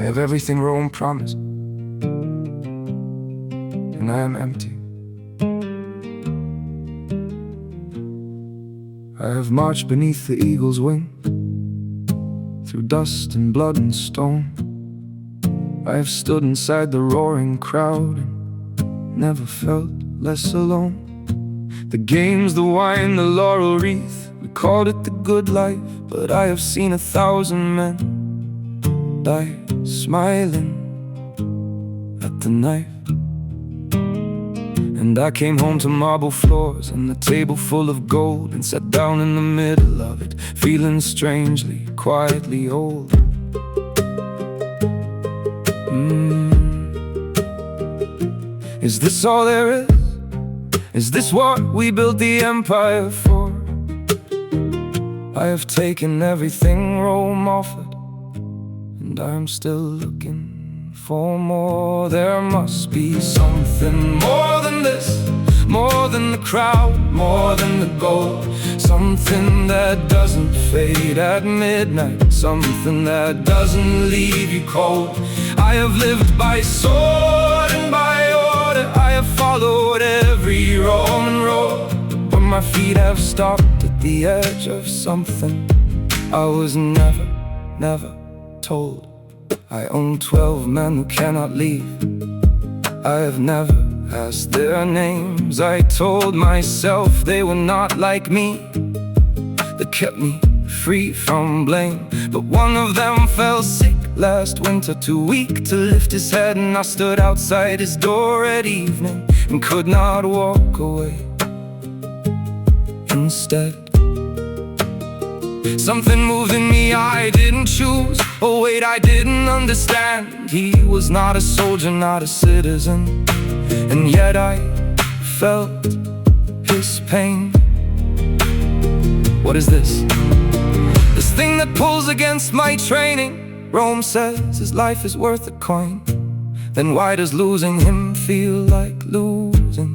I have everything Rome promised, and I am empty. I have marched beneath the eagle's wing, through dust and blood and stone. I have stood inside the roaring crowd and never felt less alone. The games, the wine, the laurel wreath, we called it the good life, but I have seen 1,000 men die smiling at the knife. And I came home to marble floors and a table full of gold, and sat down in the middle of it, feeling strangely, quietly old. Is this all there is? Is this what we built the empire for? I have taken everything Rome offered, and I'm still looking for more. There must be something more than this, more than the crowd, more than the gold. Something that doesn't fade at midnight, something that doesn't leave you cold. I have lived by sword and by order, I have followed every Roman road, but my feet have stopped at the edge of something I was never told. I own 12 men who cannot leave. I have never asked their names. I told myself they were not like me, that kept me free from blame. But one of them fell sick last winter, too weak to lift his head, and I stood outside his door at evening and could not walk away. Instead, something moved in me I didn't choose. Oh wait, I didn't understand. He was not a soldier, not a citizen, and yet I felt his pain. What is this? This thing that pulls against my training. Rome says his life is worth a coin. Then why does losing him feel like losing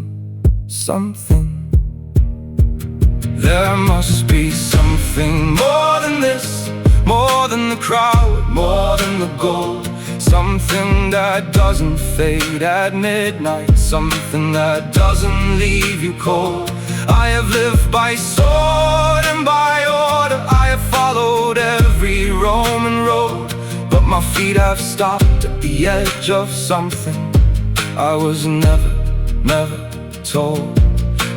something? There must be something more than this, more than the crowd, more than the gold. Something that doesn't fade at midnight, something that doesn't leave you cold. I have lived by sword and by order, I have followed every Roman road, but my feet have stopped at the edge of something I was never told.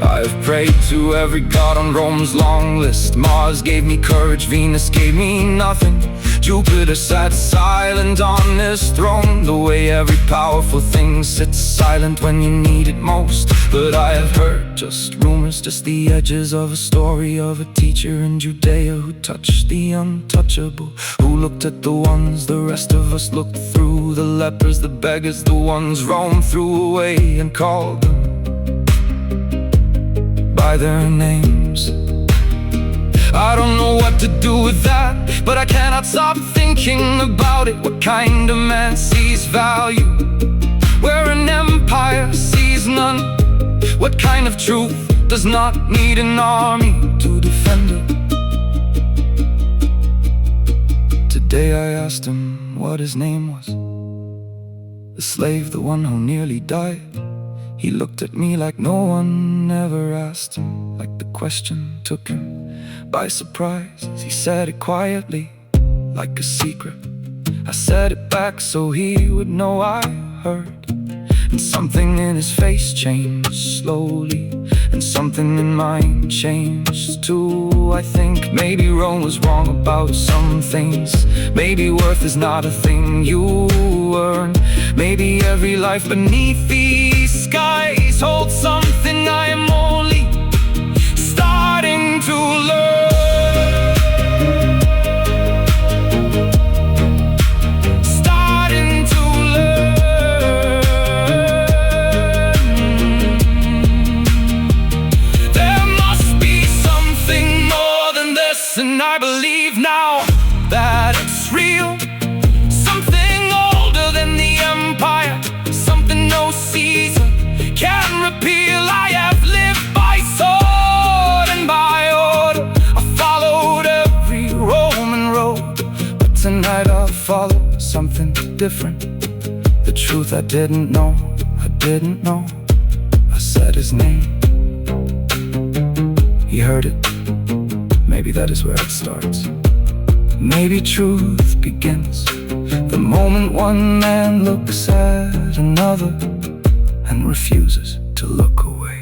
I have prayed to every god on Rome's long list. Mars gave me courage, Venus gave me nothing. Jupiter sat silent on his throne, the way every powerful thing sits silent when you need it most. But I have heard just rumors, just the edges of a story of a teacher in Judea who touched the untouchable, who looked at the ones the rest of us looked through, the lepers, the beggars, the ones Rome threw away, and called them by their names. I don't know what to do with that, but I cannot stop thinking about it. What kind of man sees value where an empire sees none? What kind of truth does not need an army to defend it? Today I asked him what his name was, the slave, the one who nearly died. He looked at me like no one ever asked him, like the question took him by surprise. He said it quietly, like a secret. I said it back so he would know I heard. And something in his face changed slowly, and something in mine changed too. I think maybe Rome was wrong about some things. Maybe worth is not a thing you earn. Maybe every life beneath these skies holds something I am only starting to learn. And I believe now that it's real, something older than the empire, something no Caesar can repeal. I have lived by sword and by order, I followed every Roman road, but tonight I'll follow something different. The truth I didn't know, I said his name. He heard it, maybe that is where it starts. Maybe truth begins the moment one man looks at another and refuses to look away.